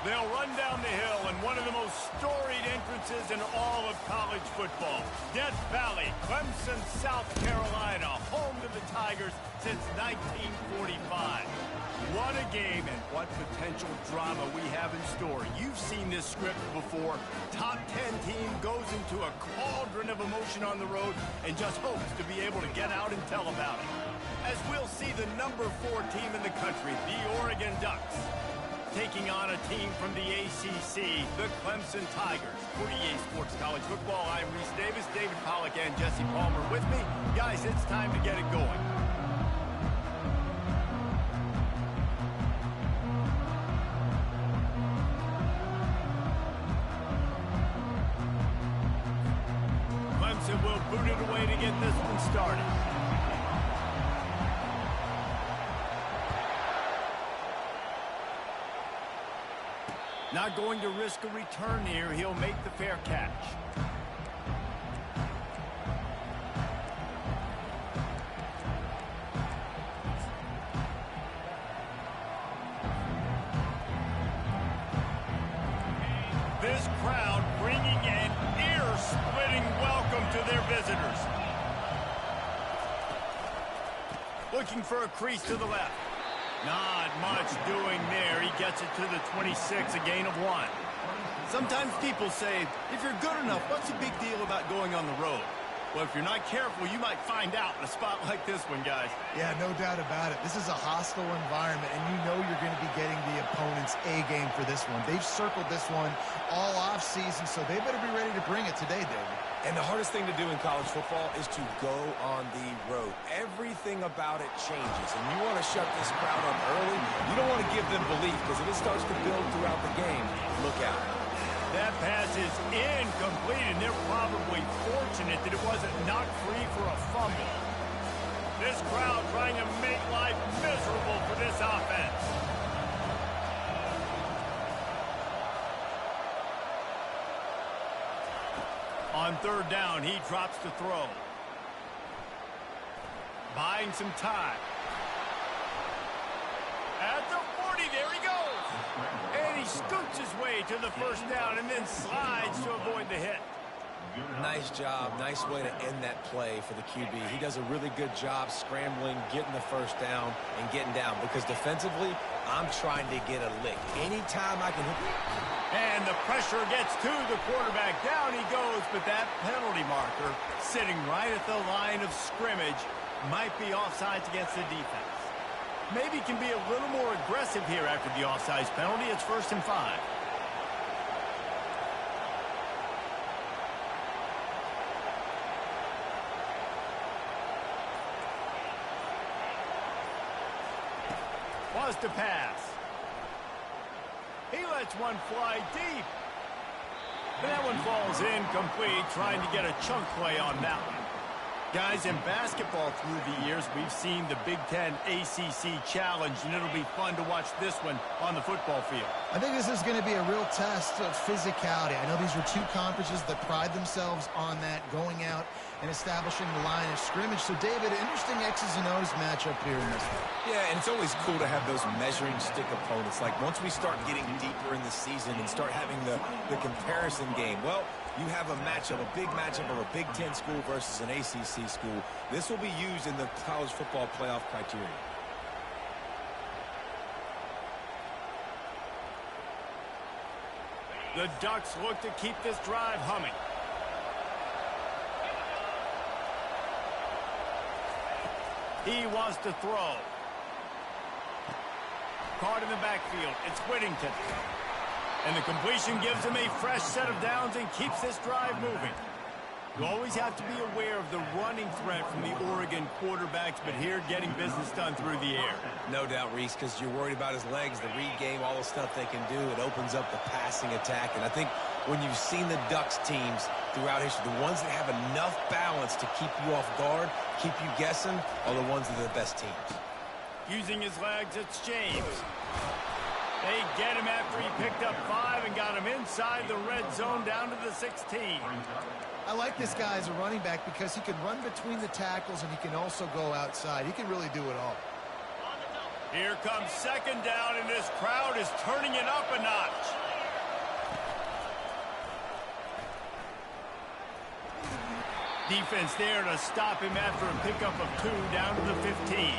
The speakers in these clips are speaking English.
They'll run down the hill in one of the most storied entrances in all of college football. Death Valley, Clemson, South Carolina, home to the Tigers since 1945. What a game and what potential drama we have in store. You've seen this script before. Top 10 team goes into a cauldron of emotion on the road and just hopes to be able to get out and tell about it. As we'll see the number 4 team in the country, the Oregon Ducks, taking on a team from the ACC, the Clemson Tigers. For EA Sports College Football, I'm Reese Davis, David Pollack, and Jesse Palmer with me. Guys, it's time to get it going. Clemson will boot it away to get this one started. Not going to risk a return here. He'll make the fair catch. This crowd bringing an ear-splitting welcome to their visitors. Looking for a crease to the left. Not much doing there. He gets it to the 26, a gain of 1. Sometimes people say, if you're good enough, what's the big deal about going on the road? Well, if you're not careful, you might find out in a spot like this one, guys. Yeah, no doubt about it. This is a hostile environment, and you know you're going to be getting the opponent's A game for this one. They've circled this one all offseason, so they better be ready to bring it today, David. And the hardest thing to do in college football is to go on the road. Everything about it changes, and you want to shut this crowd up early. You don't want to give them belief, because if it starts to build throughout the game, look out. That pass is incomplete, and they're probably fortunate that it wasn't knocked free for a fumble. This crowd trying to make life miserable for this offense. On third down, he drops to throw. Buying some time. At the 40, there he goes. And he scoots his way to the first down and then slides to avoid the hit. Nice job. Nice way to end that play for the QB. He does a really good job scrambling, getting the first down, and getting down. Because defensively, I'm trying to get a lick. Anytime I can hit. And the pressure gets to the quarterback. Down he goes, but that penalty marker sitting right at the line of scrimmage might be offsides against the defense. Maybe can be a little more aggressive here after the offsides penalty. It's 1st and 5. Was to pass. He lets one fly deep. But that one falls incomplete, trying to get a chunk play on that one. Guys, in basketball through the years, we've seen the Big Ten ACC Challenge, and it'll be fun to watch this one on the football field. I think this is going to be a real test of physicality. I know these are two conferences that pride themselves on that, going out and establishing the line of scrimmage. So, David, interesting X's and O's matchup here in this one. Yeah, and it's always cool to have those measuring stick opponents. Like, once we start getting deeper in the season and start having the comparison game, well, you have a matchup, a big matchup of a Big Ten school versus an ACC school. This will be used in the college football playoff criteria. The Ducks look to keep this drive humming. He wants to throw. Caught in the backfield. It's Whittington. And the completion gives him a fresh set of downs and keeps this drive moving. You always have to be aware of the running threat from the Oregon quarterbacks, but here getting business done through the air. No doubt, Reese, because you're worried about his legs, the read game, all the stuff they can do. It opens up the passing attack. And I think when you've seen the Ducks teams throughout history, the ones that have enough balance to keep you off guard, keep you guessing, are the ones that are the best teams. Using his legs, it's James. They get him after he picked up 5 and got him inside the red zone down to the 16. I like this guy as a running back because he can run between the tackles and he can also go outside. He can really do it all. Here comes second down, and this crowd is turning it up a notch. Defense there to stop him after a pickup of 2 down to the 15.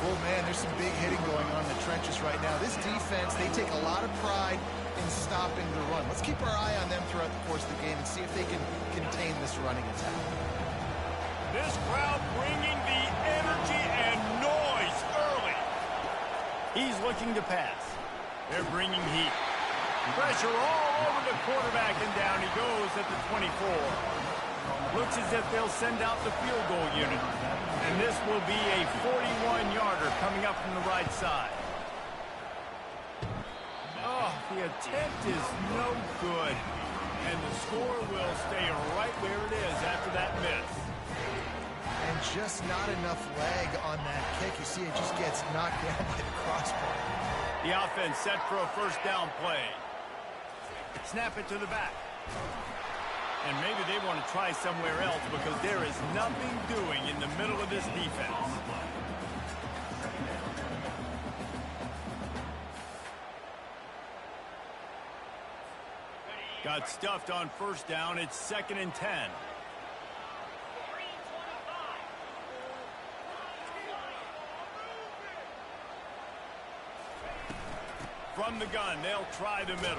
Oh, man, there's some big hitting going on in the trenches right now. This defense, they take a lot of pride in stopping the run. Let's keep our eye on them throughout the course of the game and see if they can contain this running attack. This crowd bringing the energy and noise early. He's looking to pass. They're bringing heat. Pressure all over the quarterback, and down he goes at the 24. Looks as if they'll send out the field goal unit. And this will be a 41-yarder coming up from the right side. Oh, the attempt is no good. And the score will stay right where it is after that miss. And just not enough leg on that kick. You see it just gets knocked down by the crossbar. The offense set for a first down play. Snap it to the back. And maybe they want to try somewhere else because there is nothing doing in the middle of this defense. Got stuffed on first down. It's 2nd and 10. From the gun, they'll try the middle.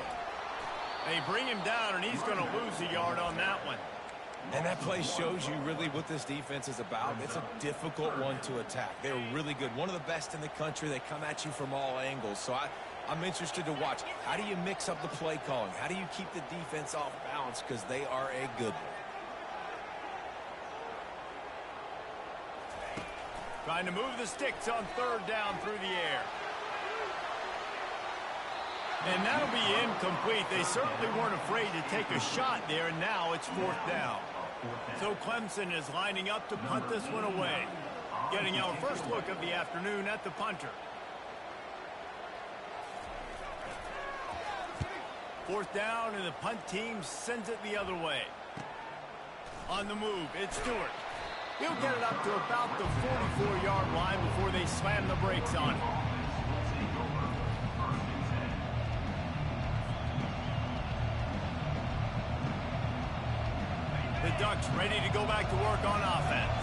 They bring him down, and he's going to lose a yard on that one. And that play shows you really what this defense is about. It's a difficult one to attack. They're really good. One of the best in the country. They come at you from all angles. So I'm interested to watch. How do you mix up the play calling? How do you keep the defense off balance? Because they are a good one. Trying to move the sticks on 3rd down through the air. And that'll be incomplete. They certainly weren't afraid to take a shot there, and now it's 4th down. So Clemson is lining up to punt this one away. Getting our first look of the afternoon at the punter. 4th down, and the punt team sends it the other way. On the move, it's Stewart. He'll get it up to about the 44-yard line before they slam the brakes on him. The Ducks ready to go back to work on offense.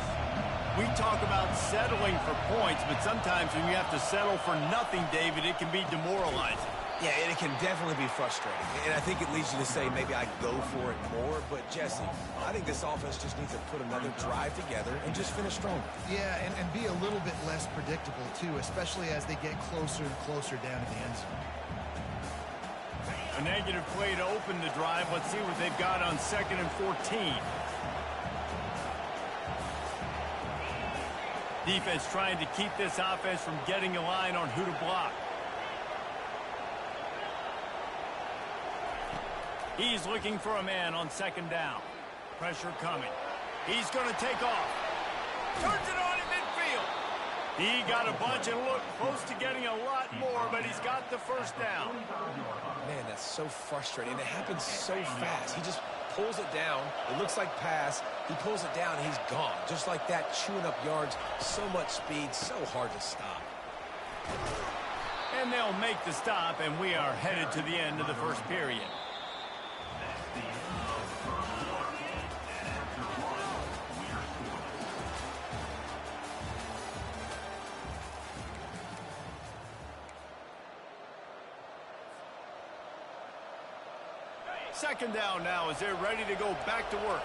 We talk about settling for points, but sometimes when you have to settle for nothing, David, it can be demoralizing. Yeah, and it can definitely be frustrating. And I think it leads you to say maybe I go for it more. But, Jesse, I think this offense just needs to put another drive together and just finish strong. Yeah, and be a little bit less predictable, too, especially as they get closer and closer down to the end zone. A negative play to open the drive. Let's see what they've got on 2nd and 14. Defense trying to keep this offense from getting a line on who to block. He's looking for a man on 2nd down. Pressure coming. He's going to take off. Turns it on in midfield. He got a bunch and looked close to getting a lot more, but he's got the first down. Man, that's so frustrating. It happens so fast. He just pulls it down. It looks like pass. He pulls it down, and he's gone. Just like that, chewing up yards. So much speed, so hard to stop. And they'll make the stop, and we are headed to the end of the first period. Second down now as they're ready to go back to work.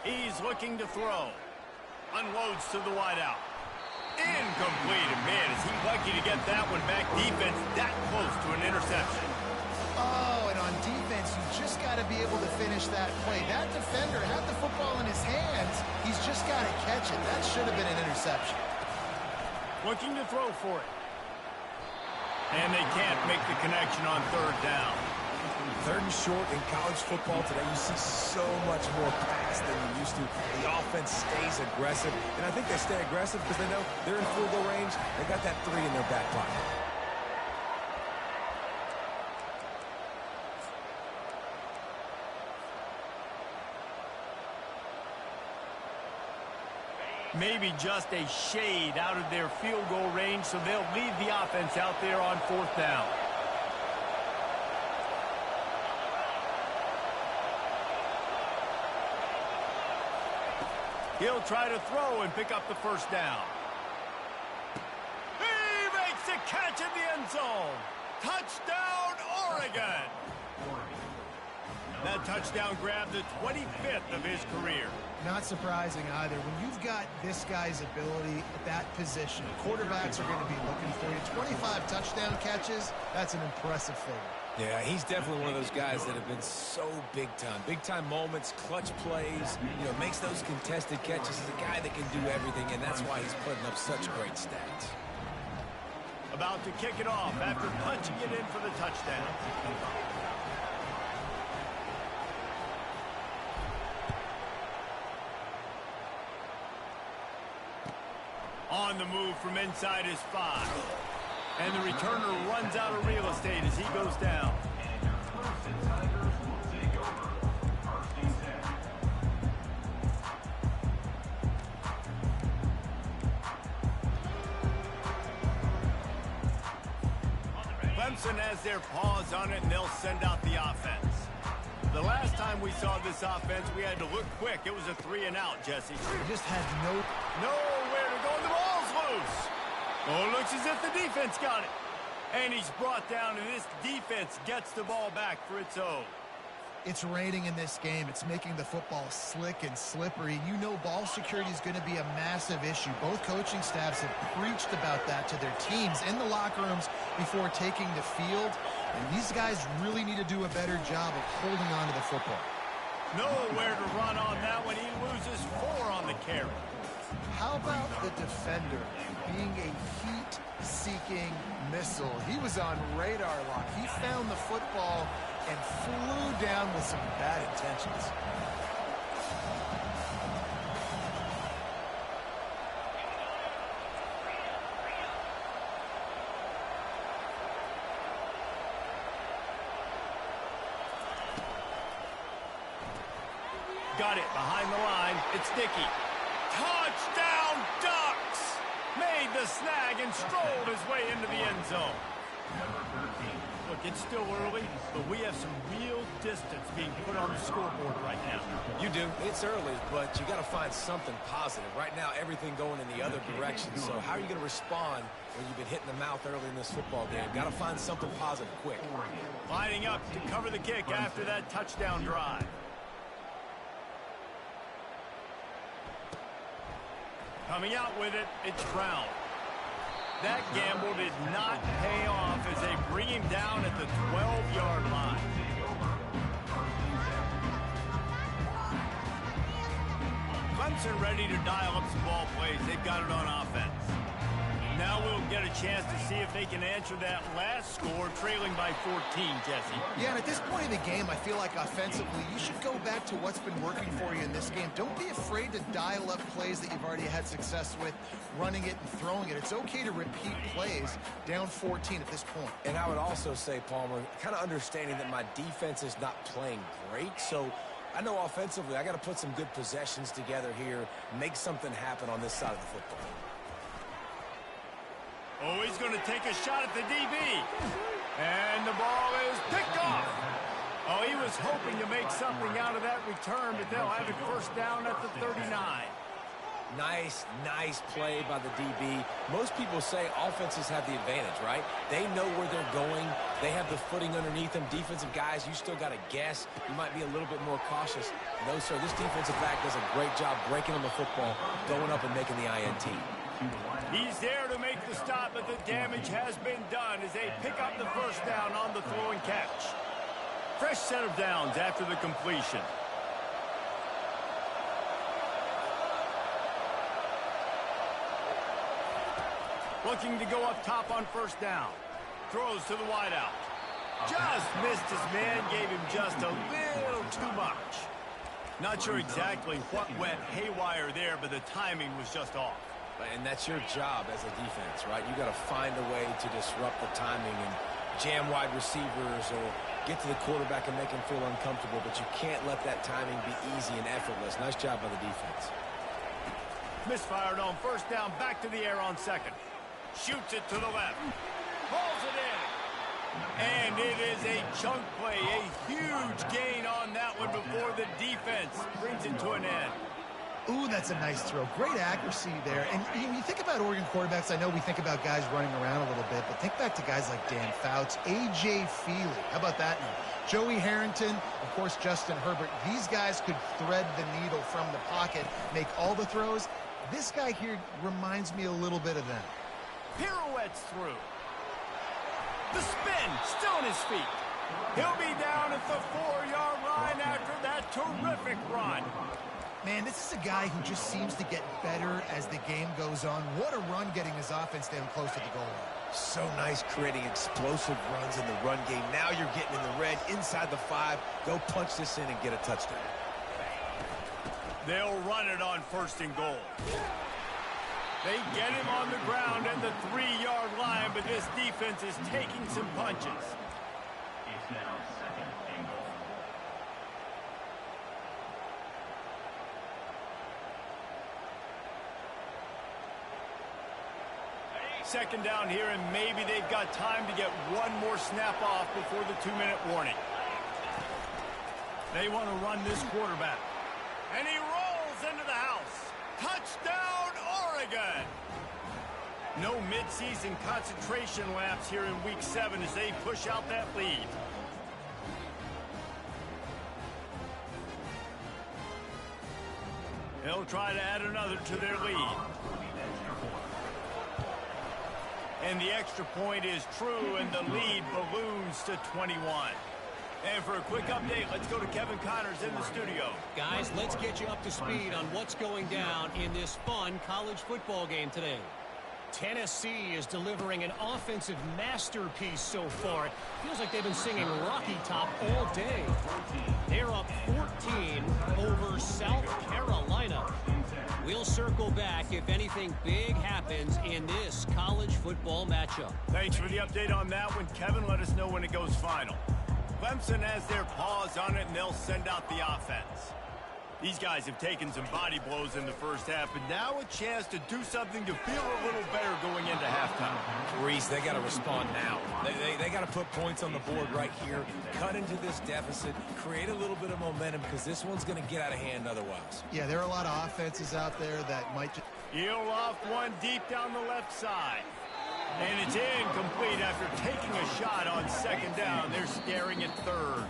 He's looking to throw. Unloads to the wideout. Incomplete. And man, is he lucky to get that one back. Defense that close to an interception. Oh, and on defense, you just got to be able to finish that play. That defender had the football in his hands. He's just got to catch it. That should have been an interception. Looking to throw for it. And they can't make the connection on 3rd down. Third and short in college football today, you see so much more pass than you used to. The offense stays aggressive, and I think they stay aggressive because they know they're in field goal range. They got that 3 in their back pocket. Maybe just a shade out of their field goal range, so they'll leave the offense out there on 4th down. He'll try to throw and pick up the 1st down. He makes a catch in the end zone. Touchdown, Oregon. That touchdown grabbed the 25th of his career. Not surprising either. When you've got this guy's ability at that position, quarterbacks are going to be looking for you. 25 touchdown catches, that's an impressive figure. Yeah, he's definitely one of those guys that have been so big time. Big time moments, clutch plays, makes those contested catches. He's a guy that can do everything, and that's why he's putting up such great stats. About to kick it off after punching it in for the touchdown. On the move from inside his 5. And the returner runs out of real estate as he goes down. Clemson has their paws on it, and they'll send out the offense. The last time we saw this offense, we had to look quick. It was a 3-and-out, Jesse. They just had nowhere to go, and the ball's loose. Oh, looks as if the defense got it. And he's brought down, and this defense gets the ball back for its own. It's raining in this game. It's making the football slick and slippery. You know ball security is going to be a massive issue. Both coaching staffs have preached about that to their teams in the locker rooms before taking the field. And these guys really need to do a better job of holding on to the football. Nowhere to run on that one. He loses 4 on the carry. How about the defender being a heat-seeking missile? He was on radar lock. He found the football and flew down with some bad intentions. Got it behind the line. It's Dickey. Touchdown, Ducks! Made the snag and strolled his way into the end zone. Look, it's still early, but we have some real distance being put on the scoreboard right now. You do. It's early, but you got to find something positive. Right now, everything going in the other direction. So how are you going to respond when you've been hitting the mouth early in this football game? Got to find something positive quick. Lining up to cover the kick after that touchdown drive. Coming out with it, it's Brown. That gamble did not pay off as they bring him down at the 12-yard line. Clemson ready to dial up some ball plays. They've got it on offense. Now we'll get a chance to see if they can answer that last score, trailing by 14, Jesse. Yeah, and at this point in the game, I feel like offensively, you should go back to what's been working for you in this game. Don't be afraid to dial up plays that you've already had success with, running it and throwing it. It's okay to repeat plays down 14 at this point. And I would also say, Palmer, kind of understanding that my defense is not playing great, so I know offensively I got to put some good possessions together here, make something happen on this side of the football. Oh, he's going to take a shot at the DB. And the ball is picked off. Oh, he was hoping to make something out of that return, but they'll have it first down at the 39. Nice play by the DB. Most people say offenses have the advantage, right? They know where they're going. They have the footing underneath them. Defensive guys, you still got to guess. You might be a little bit more cautious. No, sir, this defensive back does a great job breaking on the football, going up and making the INT. He's there to make the stop, but the damage has been done as they pick up the first down on the throw and catch. Fresh set of downs after the completion. Looking to go up top on first down. Throws to the wideout. Just missed his man, gave him just a little too much. Not sure exactly what went haywire there, but the timing was just off. And that's your job as a defense, right? You got to find a way to disrupt the timing and jam wide receivers or get to the quarterback and make him feel uncomfortable, but you can't let that timing be easy and effortless. Nice job by the defense. Misfired on first down, back to the air on second. Shoots it to the left. Pulls it in. And it is a chunk play, a huge gain on that one before the defense brings it to an end. Ooh, that's a nice throw. Great accuracy there. And you think about Oregon quarterbacks, I know we think about guys running around a little bit, but think back to guys like Dan Fouts, A.J. Feely. How about that now? Joey Harrington, of course, Justin Herbert. These guys could thread the needle from the pocket, make all the throws. This guy here reminds me a little bit of them. Pirouettes through. The spin, still on his feet. He'll be down at the 4-yard line after that terrific run. Man, this is a guy who just seems to get better as the game goes on. What a run getting his offense down close to the goal line. So nice creating explosive runs in the run game. Now you're getting in the red, inside the 5. Go punch this in and get a touchdown. They'll run it on first and goal. They get him on the ground at the 3-yard line, but this defense is taking some punches. It's now second and goal. Second down here, and maybe they've got time to get one more snap off before the 2-minute warning. They want to run this quarterback. And he rolls into the house. Touchdown, Oregon! No midseason concentration laps here in Week 7 as they push out that lead. They'll try to add another to their lead. And the extra point is true, and the lead balloons to 21. And for a quick update, let's go to Kevin Connors in the studio. Guys, let's get you up to speed on what's going down in this fun college football game today. Tennessee is delivering an offensive masterpiece so far. It feels like they've been singing Rocky Top all day. They're up 14 over South Carolina. We'll circle back if anything big happens in this college football matchup. Thanks for the update on that one, Kevin. Let us know when it goes final. Clemson has their paws on it, and they'll send out the offense. These guys have taken some body blows in the first half, but now a chance to do something to feel a little better going into halftime. Reese, they got to respond now. They got to put points on the board right here, cut into this deficit, create a little bit of momentum, because this one's going to get out of hand otherwise. Yeah, there are a lot of offenses out there that might just... He'll off one deep down the left side. And it's incomplete after taking a shot on second down. They're staring at third.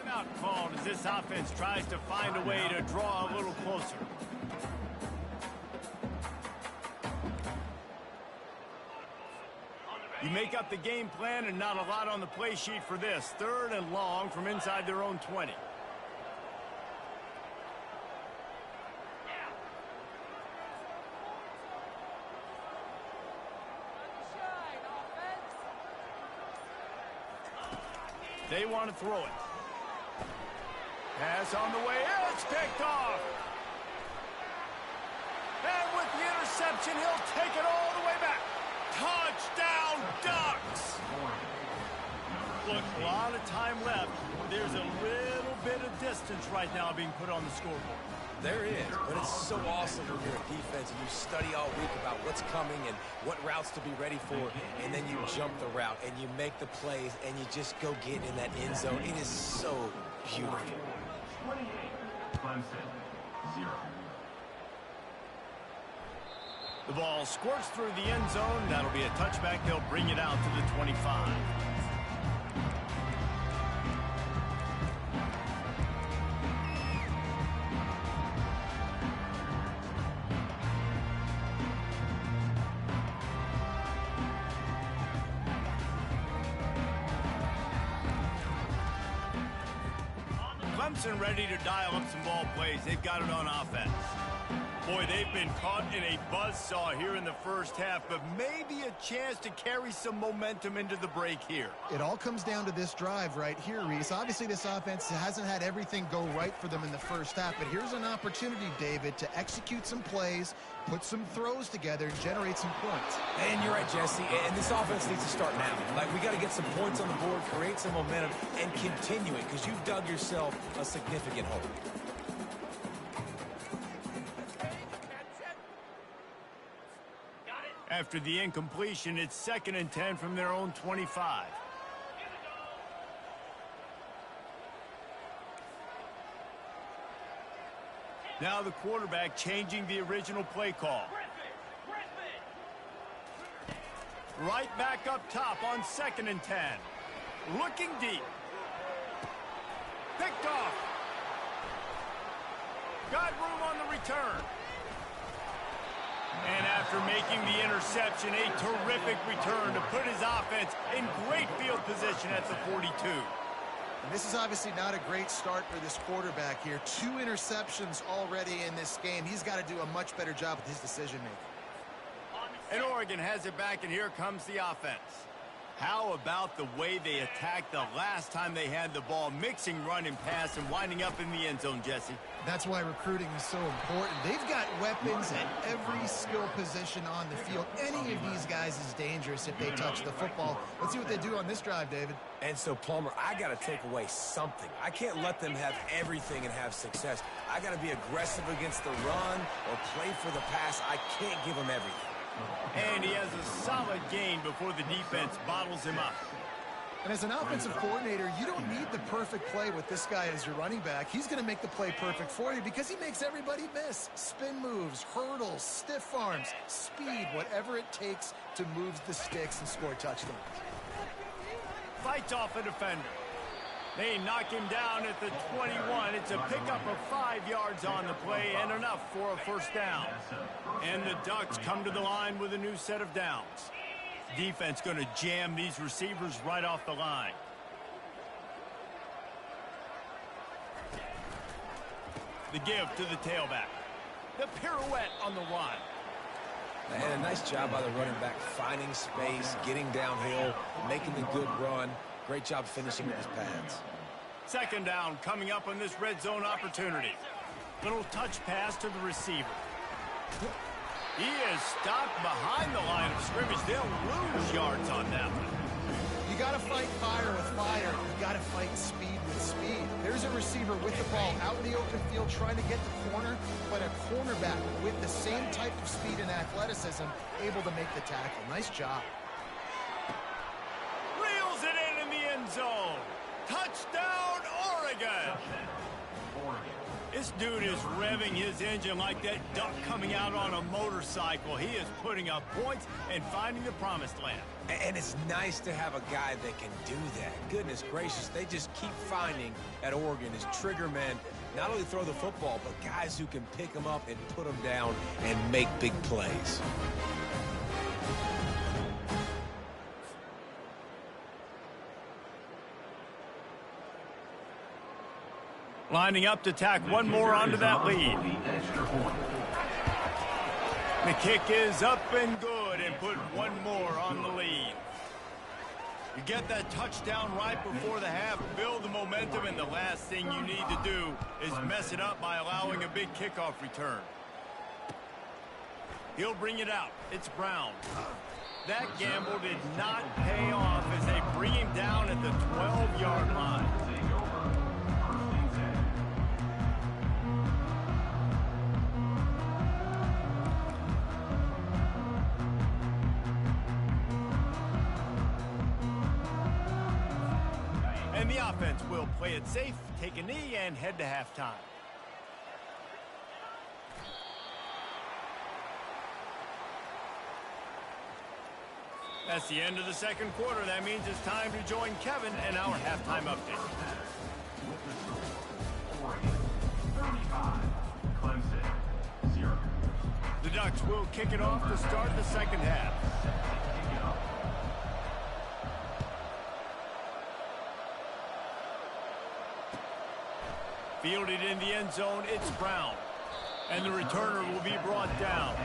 Timeout called as this offense tries to find a way to draw a little closer. You make up the game plan and not a lot on the play sheet for this. Third and long from inside their own 20. They want to throw it. Pass on the way. It's picked off. And with the interception, he'll take it all the way back. Touchdown, Ducks! Look, a lot of time left. There's a little bit of distance right now being put on the scoreboard. There is, but it's so awesome when you're a defense and you study all week about what's coming and what routes to be ready for, and then you jump the route and you make the plays and you just go get in that end zone. It is so beautiful. 28, Clemson, 0. The ball squirts through the end zone. That'll be a touchback. They'll bring it out to the 25. Clemson ready to dial up some ball plays. They've got it on offense. Boy, they've been caught in a buzzsaw here in the first half, but maybe a chance to carry some momentum into the break here. It all comes down to this drive right here, Reese. Obviously, this offense hasn't had everything go right for them in the first half, but here's an opportunity, David, to execute some plays, put some throws together, and generate some points. And you're right, Jesse, and this offense needs to start now. Like, we got to get some points on the board, create some momentum, and continue it, because you've dug yourself a significant hole. After the incompletion, it's 2nd and 10 from their own 25. Now the quarterback changing the original play call. Right back up top on 2nd and 10. Looking deep. Picked off. Got room on the return. And after making the interception, a terrific return to put his offense in great field position at the 42. And this is obviously not a great start for this quarterback here. 2 interceptions already in this game. He's got to do a much better job with his decision-making. And Oregon has it back, and here comes the offense. How about the way they attacked the last time they had the ball, mixing run and pass and winding up in the end zone, Jesse? That's why recruiting is so important. They've got weapons at every skill position on the field. Any of these guys is dangerous if they touch the football. Let's see what they do on this drive, David. And so, Palmer, I got to take away something. I can't let them have everything and have success. I got to be aggressive against the run or play for the pass. I can't give them everything. And he has a solid gain before the defense bottles him up. And as an offensive coordinator, you don't need the perfect play with this guy as your running back. He's going to make the play perfect for you because he makes everybody miss. Spin moves, hurdles, stiff arms, speed, whatever it takes to move the sticks and score touchdowns. Fights off a defender. They knock him down at the 21. It's a pickup of 5 yards on the play and enough for a first down. And the Ducks come to the line with a new set of downs. Defense going to jam these receivers right off the line. The give to the tailback. The pirouette on the run. And a nice job by the running back, finding space, getting downhill, making the good run. Great job finishing with his pads. 2nd down coming up on this red zone opportunity. Little touch pass to the receiver. He is stopped behind the line of scrimmage. They'll lose yards on that one. You got to fight fire with fire. You got to fight speed with speed. There's a receiver with the ball out in the open field trying to get the corner, but a cornerback with the same type of speed and athleticism able to make the tackle. Nice job. Reels it in the end zone. Touchdown, Oregon. This dude is revving his engine like that duck coming out on a motorcycle. He is putting up points and finding the promised land. And it's nice to have a guy that can do that. Goodness gracious, they just keep finding at Oregon is trigger men. Not only throw the football, but guys who can pick them up and put them down and make big plays. Lining up to tack one more onto that lead. The kick is up and good and put one more on the lead. You get that touchdown right before the half, build the momentum, and the last thing you need to do is mess it up by allowing a big kickoff return. He'll bring it out. It's Brown. That gamble did not pay off as they bring him down at the 12-yard line. And the offense will play it safe, take a knee, and head to halftime. That's the end of the second quarter. That means it's time to join Kevin and our halftime update. Oregon, 35. Clemson, 0. The Ducks will kick it off to start the second half. Fielded in the end zone, it's Brown. And the returner will be brought down.